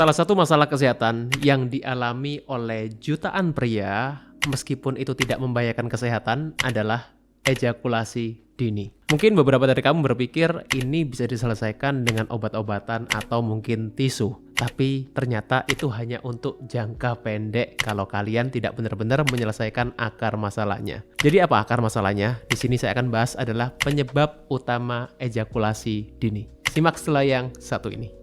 Salah satu masalah kesehatan yang dialami oleh jutaan pria, meskipun itu tidak membahayakan kesehatan, adalah ejakulasi dini. Mungkin beberapa dari kamu berpikir ini bisa diselesaikan dengan obat-obatan atau mungkin tisu. Tapi ternyata itu hanya untuk jangka pendek kalau kalian tidak benar-benar menyelesaikan akar masalahnya. Jadi apa akar masalahnya? Di sini saya akan bahas adalah penyebab utama ejakulasi dini. Simak setelah yang satu ini.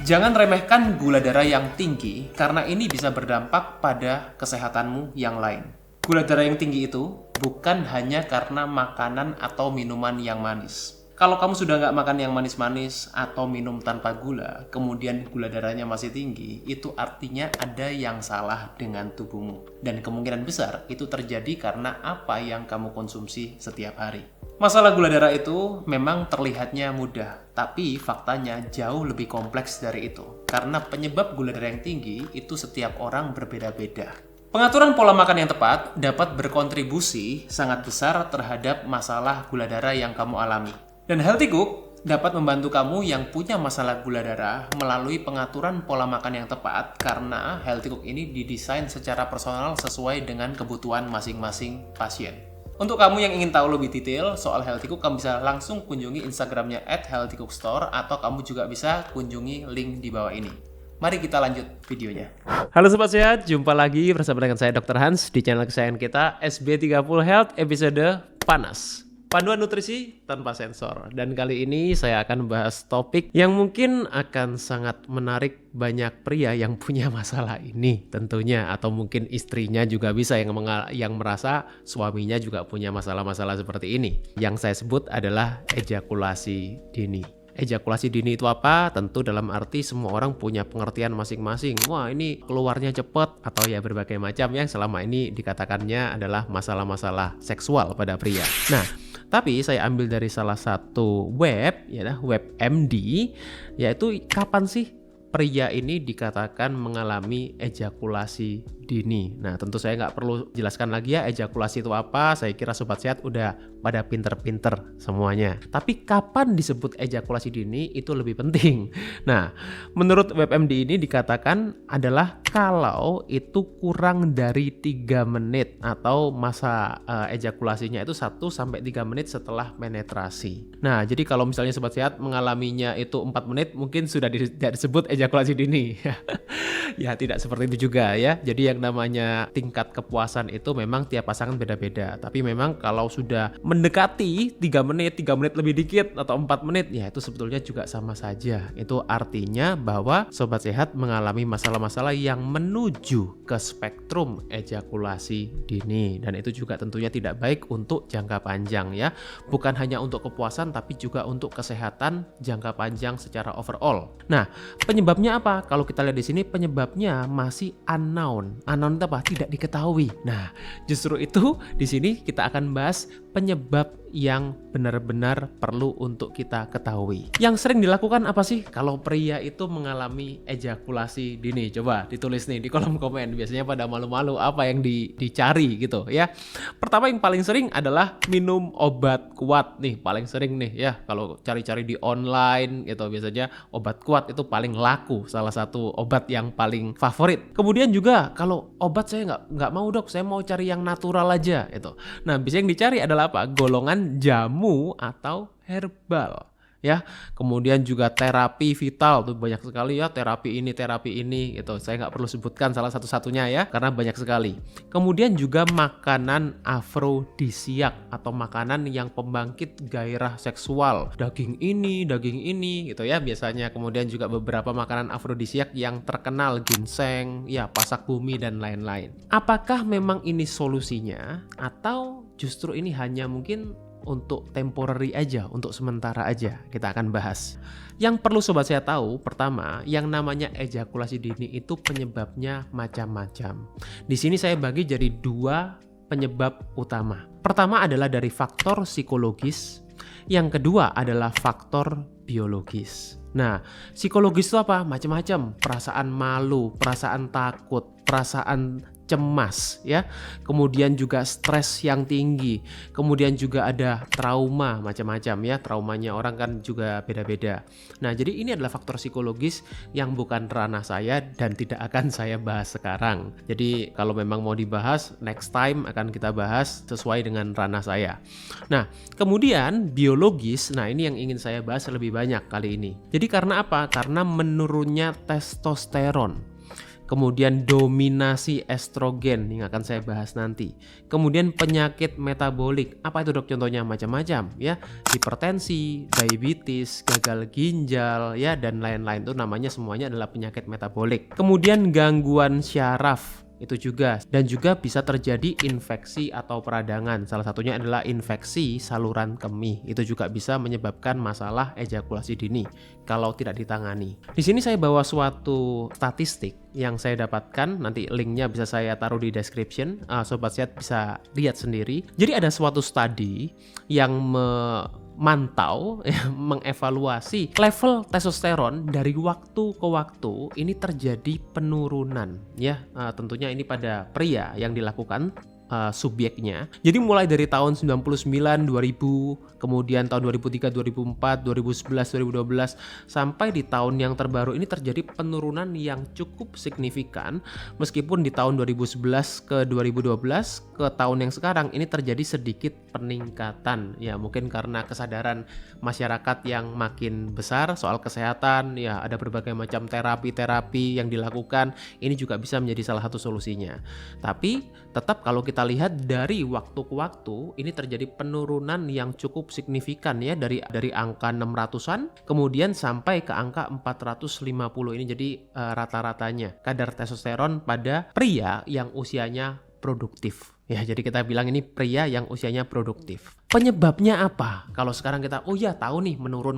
Jangan remehkan gula darah yang tinggi karena ini bisa berdampak pada kesehatanmu yang lain. Gula darah yang tinggi itu bukan hanya karena makanan atau minuman yang manis. Kalau kamu sudah nggak makan yang manis-manis atau minum tanpa gula, kemudian gula darahnya masih tinggi, itu artinya ada yang salah dengan tubuhmu. Dan kemungkinan besar itu terjadi karena apa yang kamu konsumsi setiap hari. Masalah gula darah itu memang terlihatnya mudah, tapi faktanya jauh lebih kompleks dari itu. Karena penyebab gula darah yang tinggi itu setiap orang berbeda-beda. Pengaturan pola makan yang tepat dapat berkontribusi sangat besar terhadap masalah gula darah yang kamu alami. Dan Healthy Cook dapat membantu kamu yang punya masalah gula darah melalui pengaturan pola makan yang tepat karena Healthy Cook ini didesain secara personal sesuai dengan kebutuhan masing-masing pasien. Untuk kamu yang ingin tahu lebih detail soal Healthy Cook, kamu bisa langsung kunjungi Instagramnya @healthycookstore atau kamu juga bisa kunjungi link di bawah ini. Mari kita lanjut videonya. Halo Sobat Sehat, jumpa lagi bersama dengan saya Dr. Hans di channel kesayangan kita SB30 Health episode Panas. Panduan nutrisi tanpa sensor. Dan kali ini saya akan bahas topik yang mungkin akan sangat menarik banyak pria yang punya masalah ini tentunya. Atau mungkin istrinya juga bisa yang merasa suaminya juga punya masalah-masalah seperti ini. Yang saya sebut adalah ejakulasi dini. Ejakulasi dini itu apa? Tentu dalam arti semua orang punya pengertian masing-masing. Wah, ini keluarnya cepat atau ya berbagai macam yang selama ini dikatakannya adalah masalah-masalah seksual pada pria. Nah, tapi saya ambil dari salah satu web, ya, WebMD, yaitu kapan sih pria ini dikatakan mengalami ejakulasi dini. Nah, tentu saya nggak perlu jelaskan lagi ya ejakulasi itu apa. Saya kira Sobat Sehat udah pada pinter-pinter semuanya. Tapi kapan disebut ejakulasi dini itu lebih penting. Nah, menurut WebMD ini dikatakan adalah kalau itu kurang dari 3 menit atau masa ejakulasinya itu 1-3 menit setelah penetrasi. Nah, jadi kalau misalnya Sobat Sehat mengalaminya itu 4 menit mungkin sudah disebut ejakulasi dini. Ya, tidak seperti itu juga ya. Jadi yang namanya tingkat kepuasan itu memang tiap pasangan beda-beda. Tapi memang kalau sudah mendekati 3 menit lebih dikit atau 4 menit, ya itu sebetulnya juga sama saja. Itu artinya bahwa Sobat Sehat mengalami masalah-masalah yang menuju ke spektrum ejakulasi dini. Dan itu juga tentunya tidak baik untuk jangka panjang ya. Bukan hanya untuk kepuasan tapi juga untuk kesehatan jangka panjang secara overall. Nah, penyebabnya apa? Kalau kita lihat di sini penyebabnya masih unknown. Unknown itu apa? Tidak diketahui. Nah, justru itu di sini kita akan bahas penyebab yang benar-benar perlu untuk kita ketahui. Yang sering dilakukan apa sih kalau pria itu mengalami ejakulasi dini? Coba ditulis nih di kolom komen. Biasanya pada malu-malu apa yang dicari gitu ya. Pertama yang paling sering adalah minum obat kuat nih, paling sering nih ya. Kalau cari-cari di online gitu biasanya obat kuat itu paling laku, salah satu obat yang paling favorit. Kemudian juga kalau obat saya nggak mau dok, saya mau cari yang natural aja itu. Nah, bisa yang dicari adalah apa? Golongan jamu atau herbal ya. Kemudian juga terapi vital tuh banyak sekali ya, terapi ini gitu. Saya nggak perlu sebutkan salah satu-satunya ya karena banyak sekali. Kemudian juga makanan afrodisiak atau makanan yang pembangkit gairah seksual, daging ini gitu ya biasanya. Kemudian juga beberapa makanan afrodisiak yang terkenal, ginseng ya, pasak bumi dan lain-lain. Apakah memang ini solusinya atau justru ini hanya mungkin untuk temporary aja, untuk sementara aja? Kita akan bahas. Yang perlu Sobat Sehat tahu, pertama, yang namanya ejakulasi dini itu penyebabnya macam-macam. Di sini saya bagi jadi 2 penyebab utama. Pertama adalah dari faktor psikologis, yang kedua adalah faktor biologis. Nah, psikologis itu apa? Macam-macam. Perasaan malu, perasaan takut, perasaan cemas ya, kemudian juga stres yang tinggi, kemudian juga ada trauma macam-macam ya, traumanya orang kan juga beda-beda. Nah, jadi ini adalah faktor psikologis yang bukan ranah saya dan tidak akan saya bahas sekarang. Jadi kalau memang mau dibahas, next time akan kita bahas sesuai dengan ranah saya. Nah, kemudian biologis, nah ini yang ingin saya bahas lebih banyak kali ini. Jadi karena apa? Karena menurunnya testosteron. Kemudian dominasi estrogen yang akan saya bahas nanti. Kemudian penyakit metabolik. Apa itu dok contohnya? Macam-macam ya. Hipertensi, diabetes, gagal ginjal ya dan lain-lain itu namanya semuanya adalah penyakit metabolik. Kemudian gangguan syaraf itu juga dan juga bisa terjadi infeksi atau peradangan. Salah satunya adalah infeksi saluran kemih. Itu juga bisa menyebabkan masalah ejakulasi dini kalau tidak ditangani. Di sini saya bawa suatu statistik yang saya dapatkan, nanti linknya bisa saya taruh di description. Sobat Sehat bisa lihat sendiri. Jadi ada suatu studi yang memantau, mengevaluasi level testosteron dari waktu ke waktu ini terjadi penurunan ya. Tentunya ini pada pria yang dilakukan subjeknya. Jadi mulai dari tahun 99, 2000, kemudian tahun 2003, 2004, 2011, 2012 sampai di tahun yang terbaru ini terjadi penurunan yang cukup signifikan. Meskipun di tahun 2011 ke 2012 ke tahun yang sekarang ini terjadi sedikit peningkatan. Ya mungkin karena kesadaran masyarakat yang makin besar soal kesehatan, ya ada berbagai macam terapi-terapi yang dilakukan. Ini juga bisa menjadi salah satu solusinya. Tapi tetap kalau kita lihat dari waktu ke waktu ini terjadi penurunan yang cukup signifikan ya dari angka 600-an kemudian sampai ke angka 450 ini jadi rata-ratanya kadar testosteron pada pria yang usianya produktif. Ya, jadi kita bilang ini pria yang usianya produktif. Penyebabnya apa? Kalau sekarang kita, oh ya tahu nih menurun.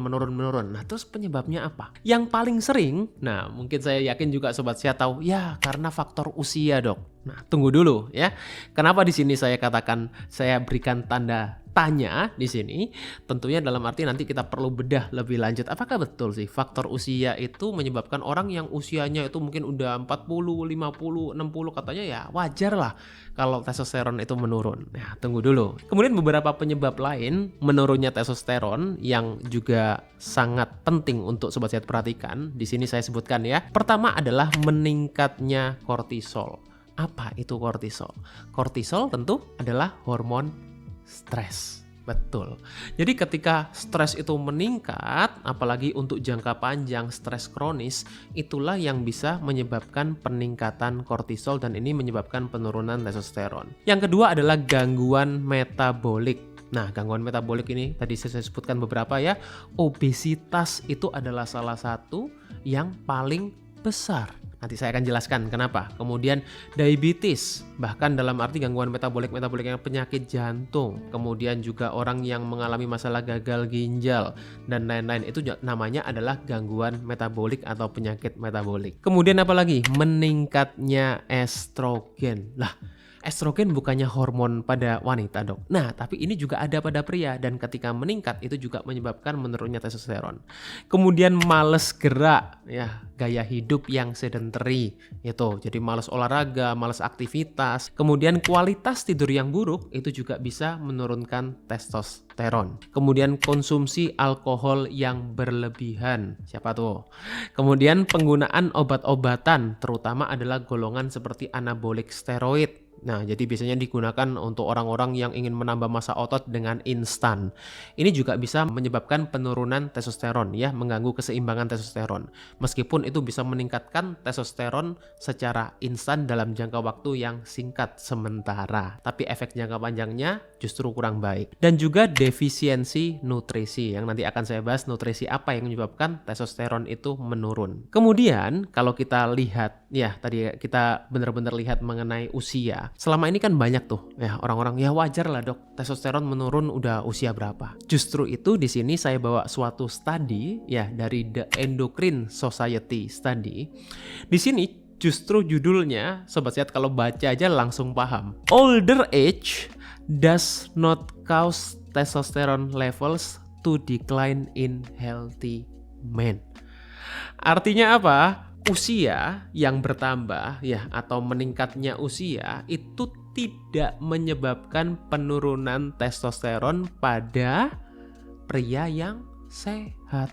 Nah, terus penyebabnya apa? Yang paling sering, nah mungkin saya yakin juga Sobat Sehat tahu, ya karena faktor usia dok. Nah, tunggu dulu ya. Kenapa di sini saya katakan, saya berikan tanda tanya di sini? Tentunya dalam arti nanti kita perlu bedah lebih lanjut. Apakah betul sih faktor usia itu menyebabkan orang yang usianya itu mungkin udah 40, 50, 60 katanya ya wajar lah kalau testosteron itu menurun. Nah, tunggu dulu. Kemudian beberapa penyebab lain menurunnya testosteron yang juga sangat penting untuk Sobat Sehat perhatikan. Di sini saya sebutkan ya. Pertama adalah meningkatnya kortisol. Apa itu kortisol? Kortisol tentu adalah hormon stres. Betul. Jadi ketika stres itu meningkat, apalagi untuk jangka panjang stres kronis, itulah yang bisa menyebabkan peningkatan kortisol dan ini menyebabkan penurunan testosteron. Yang kedua adalah gangguan metabolik. Nah, gangguan metabolik ini tadi saya sebutkan beberapa ya. Obesitas itu adalah salah satu yang paling besar. Nanti saya akan jelaskan kenapa. Kemudian diabetes, bahkan dalam arti gangguan metabolik yang penyakit jantung. Kemudian juga orang yang mengalami masalah gagal ginjal dan lain-lain itu namanya adalah gangguan metabolik atau penyakit metabolik. Kemudian apa lagi? Meningkatnya estrogen. Lah, estrogen bukannya hormon pada wanita dok. Nah, tapi ini juga ada pada pria dan ketika meningkat itu juga menyebabkan menurunnya testosteron. Kemudian malas gerak, ya gaya hidup yang sedentary itu. Jadi malas olahraga, malas aktivitas. Kemudian kualitas tidur yang buruk itu juga bisa menurunkan testosteron. Kemudian konsumsi alkohol yang berlebihan. Siapa tuh? Kemudian penggunaan obat-obatan terutama adalah golongan seperti anabolik steroid. Nah, jadi biasanya digunakan untuk orang-orang yang ingin menambah massa otot dengan instan. Ini juga bisa menyebabkan penurunan testosteron ya, mengganggu keseimbangan testosteron. Meskipun itu bisa meningkatkan testosteron secara instan dalam jangka waktu yang singkat sementara, tapi efek jangka panjangnya justru kurang baik. Dan juga defisiensi nutrisi yang nanti akan saya bahas nutrisi apa yang menyebabkan testosteron itu menurun. Kemudian kalau kita lihat ya, tadi kita benar-benar lihat mengenai usia. Selama ini kan banyak tuh ya orang-orang ya wajar lah dok testosteron menurun udah usia berapa. Justru itu di sini saya bawa suatu studi ya dari The Endocrine Society Study. Di sini justru judulnya Sobat Sehat kalau baca aja langsung paham. Older age does not cause testosterone levels to decline in healthy men. Artinya apa? Usia yang bertambah ya atau meningkatnya usia itu tidak menyebabkan penurunan testosteron pada pria yang sehat.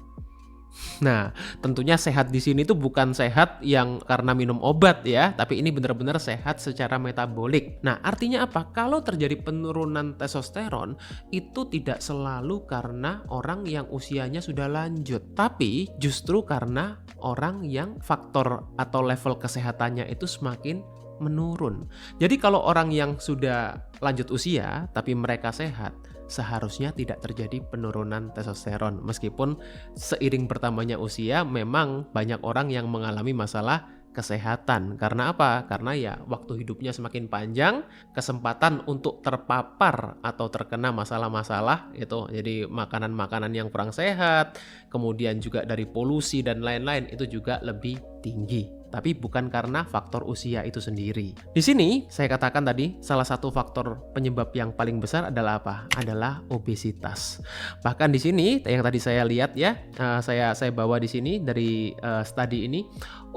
Nah, tentunya sehat di sini tuh bukan sehat yang karena minum obat ya, tapi ini benar-benar sehat secara metabolik. Nah, artinya apa? Kalau terjadi penurunan testosteron, itu tidak selalu karena orang yang usianya sudah lanjut, tapi justru karena orang yang faktor atau level kesehatannya itu semakin menurun. Jadi kalau orang yang sudah lanjut usia tapi mereka sehat, seharusnya tidak terjadi penurunan testosteron. Meskipun seiring bertambahnya usia memang banyak orang yang mengalami masalah kesehatan. Karena apa? Karena ya waktu hidupnya semakin panjang, kesempatan untuk terpapar atau terkena masalah-masalah itu, jadi makanan-makanan yang kurang sehat, kemudian juga dari polusi dan lain-lain itu juga lebih tinggi. Tapi bukan karena faktor usia itu sendiri. Di sini saya katakan tadi salah satu faktor penyebab yang paling besar adalah apa? Adalah obesitas. Bahkan di sini yang tadi saya lihat ya, saya bawa di sini dari studi ini,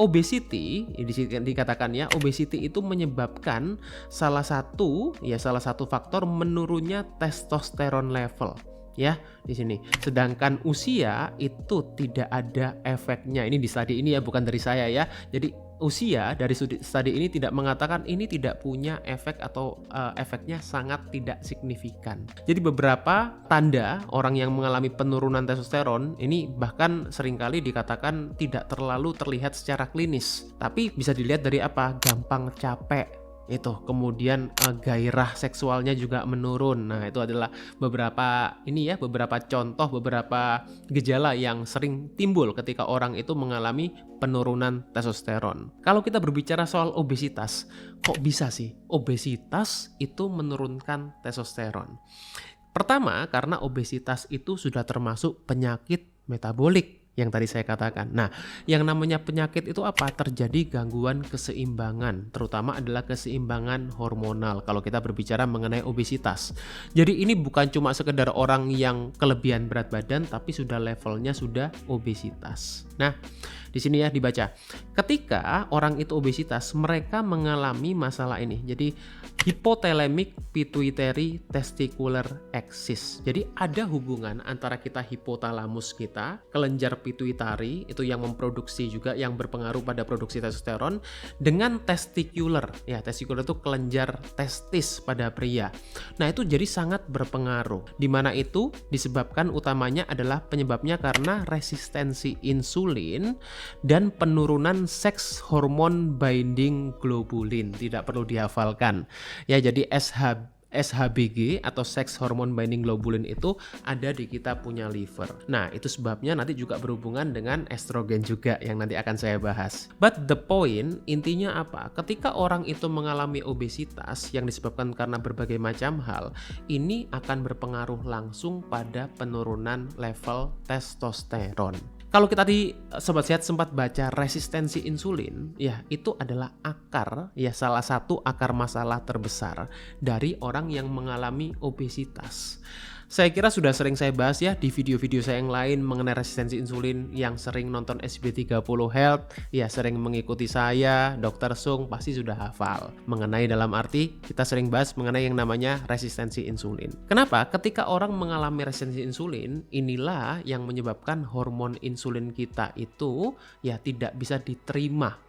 obesity dikatakan ya, obesity itu menyebabkan salah satu faktor menurunnya testosteron level. Ya, di sini. Sedangkan usia itu tidak ada efeknya. Ini di studi ini ya, bukan dari saya ya. Jadi usia dari studi ini tidak mengatakan ini tidak punya efek atau efeknya sangat tidak signifikan. Jadi beberapa tanda orang yang mengalami penurunan testosteron ini bahkan seringkali dikatakan tidak terlalu terlihat secara klinis. Tapi bisa dilihat dari apa? Gampang capek. Itu kemudian gairah seksualnya juga menurun. Nah, itu adalah beberapa contoh, beberapa gejala yang sering timbul ketika orang itu mengalami penurunan testosteron. Kalau kita berbicara soal obesitas, kok bisa sih obesitas itu menurunkan testosteron? Pertama, karena obesitas itu sudah termasuk penyakit metabolik yang tadi saya katakan. Nah, yang namanya penyakit itu apa? Terjadi gangguan keseimbangan, terutama adalah keseimbangan hormonal kalau kita berbicara mengenai obesitas. Jadi ini bukan cuma sekedar orang yang kelebihan berat badan, tapi sudah levelnya sudah obesitas. Nah, di sini ya dibaca. Ketika orang itu obesitas, mereka mengalami masalah ini. Jadi hypothalamic pituitary testicular axis. Jadi ada hubungan antara kita hipotalamus kita, kelenjar pituitari itu yang memproduksi juga yang berpengaruh pada produksi testosteron, dengan testicular. Ya, testicular itu kelenjar testis pada pria. Nah, itu jadi sangat berpengaruh. Di mana itu disebabkan utamanya adalah penyebabnya karena resistensi insulin dan penurunan seks hormon binding globulin. Tidak perlu dihafalkan. Ya, jadi SHBG atau sex hormone binding globulin itu ada di kita punya liver. Nah, itu sebabnya nanti juga berhubungan dengan estrogen juga yang nanti akan saya bahas. But the point, intinya apa? Ketika orang itu mengalami obesitas yang disebabkan karena berbagai macam hal, ini akan berpengaruh langsung pada penurunan level testosteron. Kalau kita tadi Sobat Sehat sempat baca resistensi insulin, ya itu adalah akar, ya salah satu akar masalah terbesar dari orang yang mengalami obesitas. Saya kira sudah sering saya bahas ya di video-video saya yang lain mengenai resistensi insulin. Yang sering nonton SB30 Health, ya sering mengikuti saya, Dr. Sung pasti sudah hafal. Mengenai dalam arti kita sering bahas mengenai yang namanya resistensi insulin. Kenapa? Ketika orang mengalami resistensi insulin, inilah yang menyebabkan hormon insulin kita itu ya tidak bisa diterima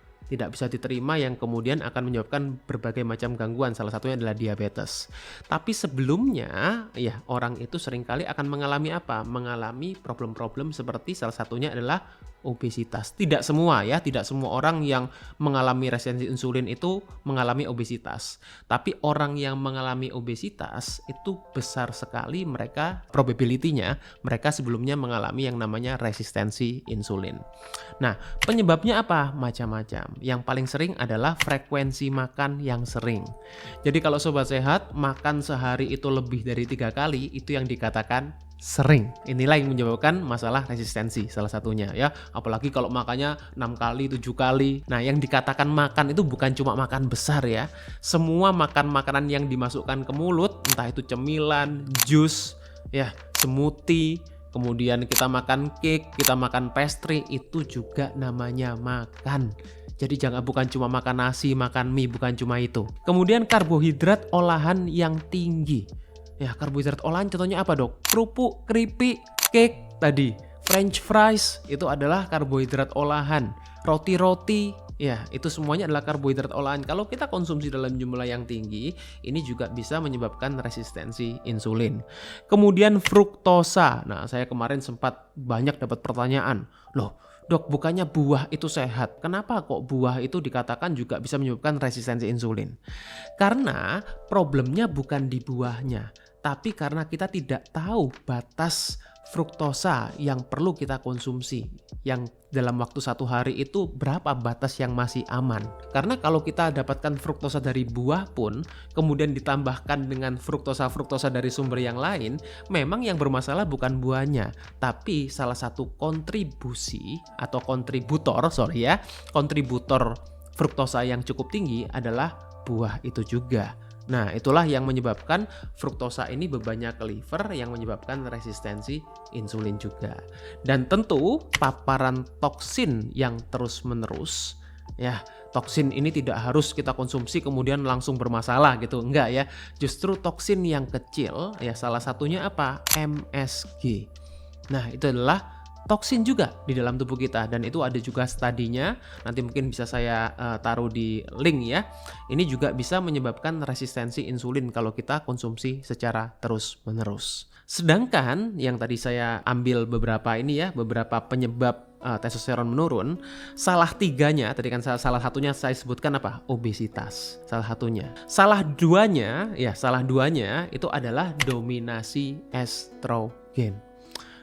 yang kemudian akan menyebabkan berbagai macam gangguan, salah satunya adalah diabetes. Tapi sebelumnya ya orang itu seringkali akan mengalami apa? Mengalami problem-problem seperti salah satunya adalah obesitas. Tidak semua orang yang mengalami resistensi insulin itu mengalami obesitas. Tapi orang yang mengalami obesitas itu besar sekali probability-nya mereka sebelumnya mengalami yang namanya resistensi insulin. Nah, penyebabnya apa? Macam-macam. Yang paling sering adalah frekuensi makan yang sering. Jadi kalau Sobat Sehat makan sehari itu lebih dari 3 kali, itu yang dikatakan sering. Inilah yang menyebabkan masalah resistensi salah satunya ya. Apalagi kalau makannya 6 kali, 7 kali. Nah, yang dikatakan makan itu bukan cuma makan besar ya. Semua makanan yang dimasukkan ke mulut, entah itu cemilan, jus, ya, smoothie, kemudian kita makan cake, kita makan pastry, itu juga namanya makan. Jadi bukan cuma makan nasi, makan mie, bukan cuma itu. Kemudian karbohidrat olahan yang tinggi. Ya, karbohidrat olahan contohnya apa, Dok? Kerupuk, keripik, cake tadi. French fries itu adalah karbohidrat olahan. Roti-roti, ya itu semuanya adalah karbohidrat olahan. Kalau kita konsumsi dalam jumlah yang tinggi, ini juga bisa menyebabkan resistensi insulin. Kemudian fruktosa. Nah, saya kemarin sempat banyak dapat pertanyaan. Loh, Dok, bukannya buah itu sehat? Kenapa kok buah itu dikatakan juga bisa menyebabkan resistensi insulin? Karena problemnya bukan di buahnya, tapi karena kita tidak tahu batas fruktosa yang perlu kita konsumsi, yang dalam waktu 1 hari itu berapa batas yang masih aman. Karena kalau kita dapatkan fruktosa dari buah pun, kemudian ditambahkan dengan fruktosa dari sumber yang lain, memang yang bermasalah bukan buahnya, tapi salah satu kontributor fruktosa yang cukup tinggi adalah buah itu juga. Nah, itulah yang menyebabkan fruktosa ini bebannya ke liver, yang menyebabkan resistensi insulin juga. Dan tentu paparan toksin yang terus-menerus, ya, toksin ini tidak harus kita konsumsi kemudian langsung bermasalah gitu, enggak ya. Justru toksin yang kecil, ya salah satunya apa? MSG. Nah, itu adalah toksin juga di dalam tubuh kita, dan itu ada juga studinya, nanti mungkin bisa saya taruh di link ya. Ini juga bisa menyebabkan resistensi insulin kalau kita konsumsi secara terus-menerus. Sedangkan yang tadi saya ambil beberapa penyebab testosteron menurun, salah satunya saya sebutkan apa? Obesitas. Salah duanya itu adalah dominasi estrogen.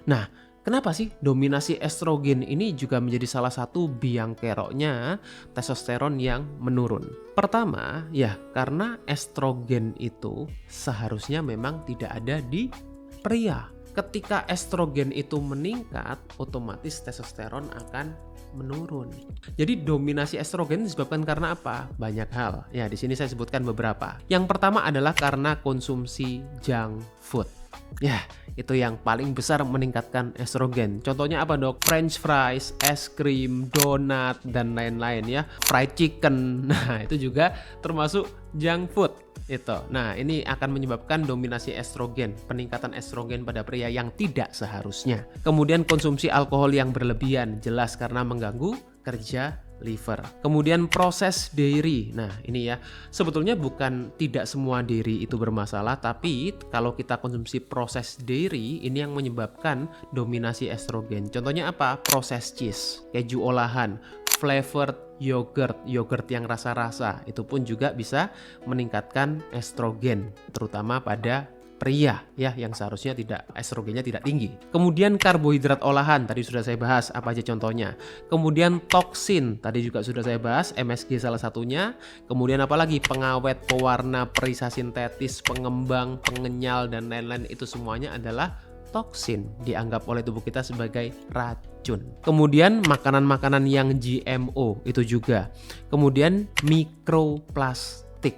Nah, kenapa sih dominasi estrogen ini juga menjadi salah satu biang keroknya testosteron yang menurun? Pertama, ya karena estrogen itu seharusnya memang tidak ada di pria. Ketika estrogen itu meningkat, otomatis testosteron akan menurun. Jadi dominasi estrogen disebabkan karena apa? Banyak hal. Ya, di sini saya sebutkan beberapa. Yang pertama adalah karena konsumsi junk food. Ya, itu yang paling besar meningkatkan estrogen. Contohnya apa, Dok? French fries, es krim, donat, dan lain-lain ya. Fried chicken. Nah, itu juga termasuk junk food. Itu. Nah, ini akan menyebabkan dominasi estrogen, peningkatan estrogen pada pria yang tidak seharusnya. Kemudian konsumsi alkohol yang berlebihan, jelas karena mengganggu kerja liver. Kemudian proses dairy. Nah, ini ya, sebetulnya bukan tidak semua dairy itu bermasalah, tapi kalau kita konsumsi proses dairy, ini yang menyebabkan dominasi estrogen. Contohnya apa? Proses cheese, keju olahan, flavored yogurt yang rasa-rasa, itu pun juga bisa meningkatkan estrogen, terutama pada pria ya, yang seharusnya estrogennya tidak tinggi. Kemudian karbohidrat olahan tadi sudah saya bahas, apa aja contohnya. Kemudian toksin tadi juga sudah saya bahas, MSG salah satunya. Kemudian apalagi pengawet, pewarna, perisa sintetis, pengembang, pengenyal, dan lain-lain, itu semuanya adalah toksin, dianggap oleh tubuh kita sebagai racun. Kemudian makanan-makanan yang GMO itu juga. Kemudian mikroplastik.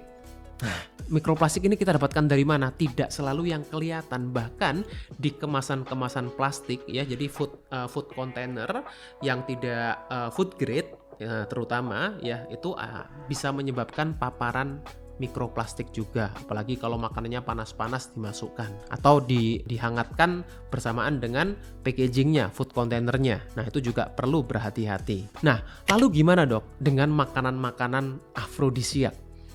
Nah, mikroplastik ini kita dapatkan dari mana? Tidak selalu yang kelihatan, bahkan di kemasan-kemasan plastik ya, jadi food container yang tidak food grade ya, terutama ya, itu bisa menyebabkan paparan mikroplastik juga, apalagi kalau makanannya panas-panas dimasukkan atau dihangatkan bersamaan dengan packagingnya, food containernya. Nah, itu juga perlu berhati-hati. Nah, lalu gimana, Dok, dengan makanan-makanan afrodisiak?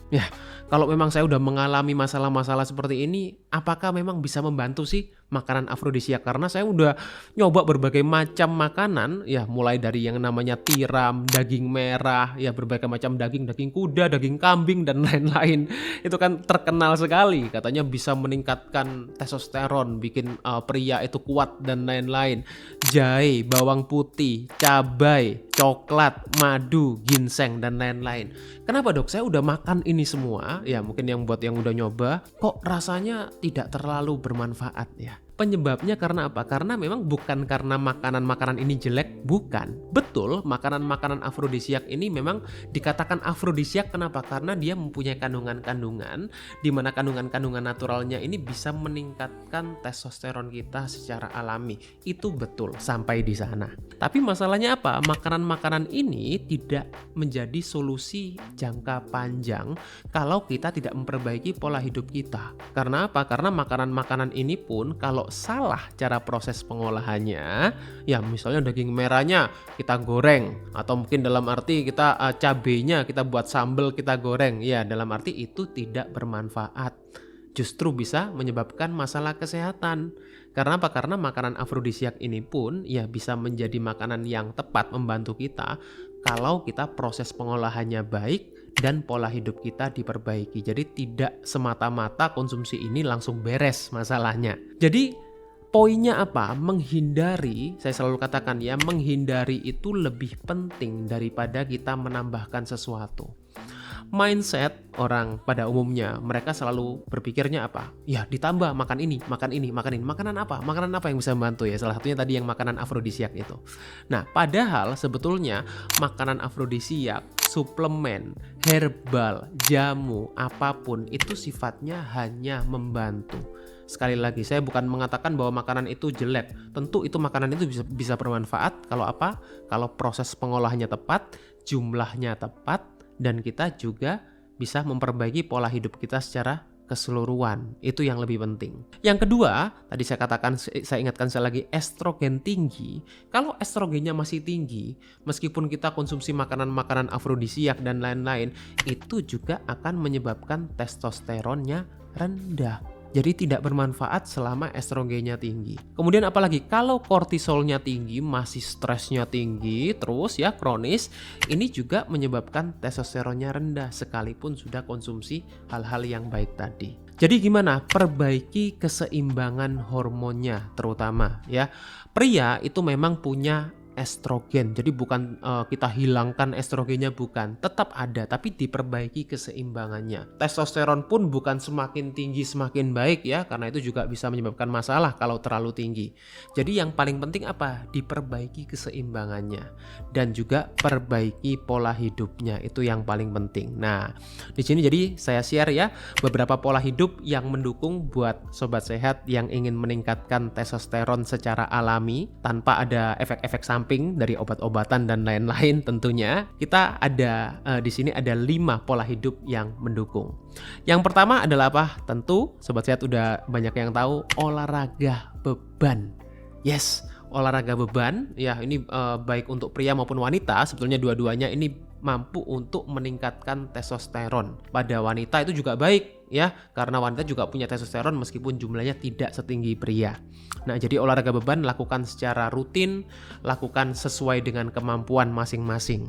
Ya, kalau memang saya udah mengalami masalah-masalah seperti ini, apakah memang bisa membantu sih makanan afrodisiak? Karena saya udah nyoba berbagai macam makanan, ya mulai dari yang namanya tiram, daging merah, ya berbagai macam daging kuda, daging kambing, dan lain-lain. Itu kan terkenal sekali, katanya bisa meningkatkan testosteron, bikin pria itu kuat, dan lain-lain. Jahe, bawang putih, cabai, coklat, madu, ginseng, dan lain-lain. Kenapa, Dok? Saya udah makan ini semua, ya mungkin buat yang udah nyoba, kok rasanya tidak terlalu bermanfaat ya. Penyebabnya karena apa? Karena memang bukan karena makanan-makanan ini jelek, bukan. Betul, makanan-makanan afrodisiak ini memang dikatakan afrodisiak kenapa? Karena dia mempunyai kandungan-kandungan di mana kandungan-kandungan naturalnya ini bisa meningkatkan testosteron kita secara alami. Itu betul sampai di sana. Tapi masalahnya apa? Makanan-makanan ini tidak menjadi solusi jangka panjang kalau kita tidak memperbaiki pola hidup kita. Karena apa? Karena makanan-makanan ini pun kalau salah cara proses pengolahannya, ya misalnya daging merahnya kita goreng, atau mungkin dalam arti kita cabenya kita buat sambal kita goreng, ya dalam arti itu tidak bermanfaat, justru bisa menyebabkan masalah kesehatan. Karena apa? Karena makanan afrodisiak ini pun ya bisa menjadi makanan yang tepat membantu kita kalau kita proses pengolahannya baik dan pola hidup kita diperbaiki. Jadi tidak semata-mata konsumsi ini langsung beres masalahnya. Jadi poinnya apa? Menghindari, saya selalu katakan ya, menghindari itu lebih penting daripada kita menambahkan sesuatu. Mindset orang pada umumnya, mereka selalu berpikirnya apa? Ya ditambah makan ini, makan ini, makan ini. Makanan apa? Makanan apa yang bisa membantu ya? Salah satunya tadi yang makanan afrodisiak itu. Nah, padahal sebetulnya makanan afrodisiak, suplemen, herbal, jamu, apapun itu sifatnya hanya membantu. Sekali lagi, saya bukan mengatakan bahwa makanan itu jelek. Tentu itu makanan itu bisa bermanfaat kalau apa? Kalau proses pengolahannya tepat, jumlahnya tepat, dan kita juga bisa memperbaiki pola hidup kita secara keseluruhan. Itu yang lebih penting. Yang kedua, tadi saya ingatkan sekali lagi, estrogen tinggi. Kalau estrogennya masih tinggi, meskipun kita konsumsi makanan-makanan afrodisiak dan lain-lain, itu juga akan menyebabkan testosteronnya rendah. Jadi tidak bermanfaat selama estrogennya tinggi. Kemudian apalagi kalau kortisolnya tinggi, masih stresnya tinggi, terus ya kronis, ini juga menyebabkan testosteronnya rendah sekalipun sudah konsumsi hal-hal yang baik tadi. Jadi gimana? Perbaiki keseimbangan hormonnya terutama ya. Pria itu memang punya estrogen. Jadi bukan kita hilangkan estrogennya, bukan. Tetap ada, tapi diperbaiki keseimbangannya. Testosteron pun bukan semakin tinggi semakin baik ya, karena itu juga bisa menyebabkan masalah kalau terlalu tinggi. Jadi yang paling penting apa? Diperbaiki keseimbangannya dan juga perbaiki pola hidupnya. Itu yang paling penting. Nah, di sini jadi saya share ya beberapa pola hidup yang mendukung buat sobat sehat yang ingin meningkatkan testosteron secara alami tanpa ada efek-efek samping dari obat-obatan dan lain-lain tentunya. Kita ada di sini ada 5 pola hidup yang mendukung. Yang pertama adalah apa? Tentu sobat sehat udah banyak yang tahu, olahraga beban. Yes, olahraga beban ya ini baik untuk pria maupun wanita, sebetulnya dua-duanya ini mampu untuk meningkatkan testosteron. Pada wanita itu juga baik ya, karena wanita juga punya testosteron meskipun jumlahnya tidak setinggi pria. Nah, jadi olahraga beban lakukan secara rutin, lakukan sesuai dengan kemampuan masing-masing.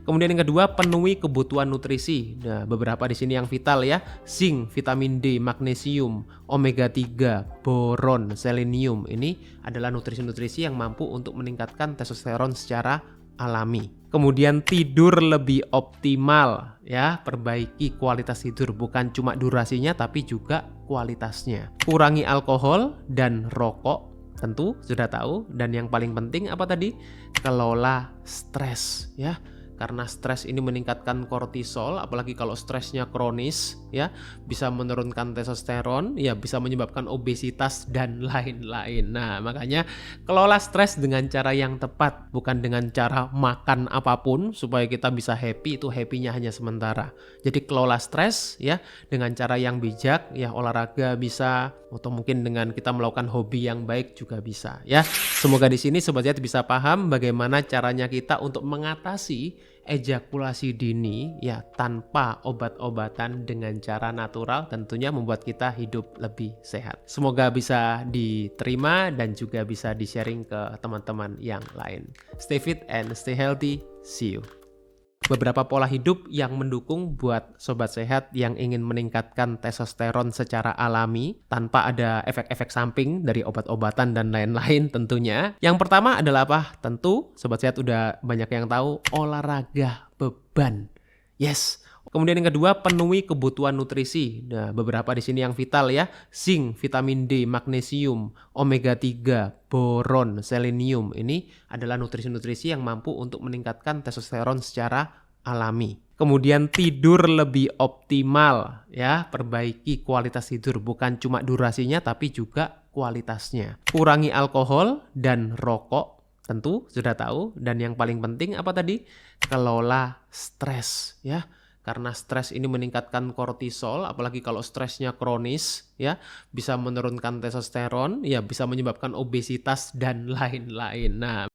Kemudian yang kedua, penuhi kebutuhan nutrisi. Nah, beberapa di sini yang vital ya, zinc, vitamin D, magnesium, omega 3, boron, selenium. Ini adalah nutrisi-nutrisi yang mampu untuk meningkatkan testosteron secara alami. Kemudian tidur lebih optimal ya, perbaiki kualitas tidur, bukan cuma durasinya tapi juga kualitasnya. Kurangi alkohol dan rokok, tentu sudah tahu, dan yang paling penting apa tadi? Kelola stres ya. Karena stres ini meningkatkan kortisol, apalagi kalau stresnya kronis ya, bisa menurunkan testosteron, ya bisa menyebabkan obesitas dan lain-lain. Nah, makanya kelola stres dengan cara yang tepat, bukan dengan cara makan apapun supaya kita bisa happy, itu happy-nya hanya sementara. Jadi kelola stres ya dengan cara yang bijak, ya olahraga bisa, atau mungkin dengan kita melakukan hobi yang baik juga bisa ya. Semoga di sini sobat sehat bisa paham bagaimana caranya kita untuk mengatasi ejakulasi dini ya tanpa obat-obatan, dengan cara natural, tentunya membuat kita hidup lebih sehat. Semoga bisa diterima dan juga bisa di-sharing ke teman-teman yang lain. Stay fit and stay healthy. See you. Beberapa pola hidup yang mendukung buat sobat sehat yang ingin meningkatkan testosteron secara alami tanpa ada efek-efek samping dari obat-obatan dan lain-lain tentunya. Yang pertama adalah apa? Tentu sobat sehat udah banyak yang tahu, olahraga beban. Yes, Kemudian yang kedua, penuhi kebutuhan nutrisi. Nah, beberapa di sini yang vital ya, zinc, vitamin D, magnesium, omega 3, boron, selenium. Ini adalah nutrisi-nutrisi yang mampu untuk meningkatkan testosteron secara alami. Kemudian tidur lebih optimal ya, perbaiki kualitas tidur, bukan cuma durasinya tapi juga kualitasnya. Kurangi alkohol dan rokok, tentu sudah tahu. Dan yang paling penting apa tadi? Kelola stres ya. Karena stres ini meningkatkan kortisol, apalagi kalau stresnya kronis ya, bisa menurunkan testosteron, ya bisa menyebabkan obesitas dan lain-lain. Nah,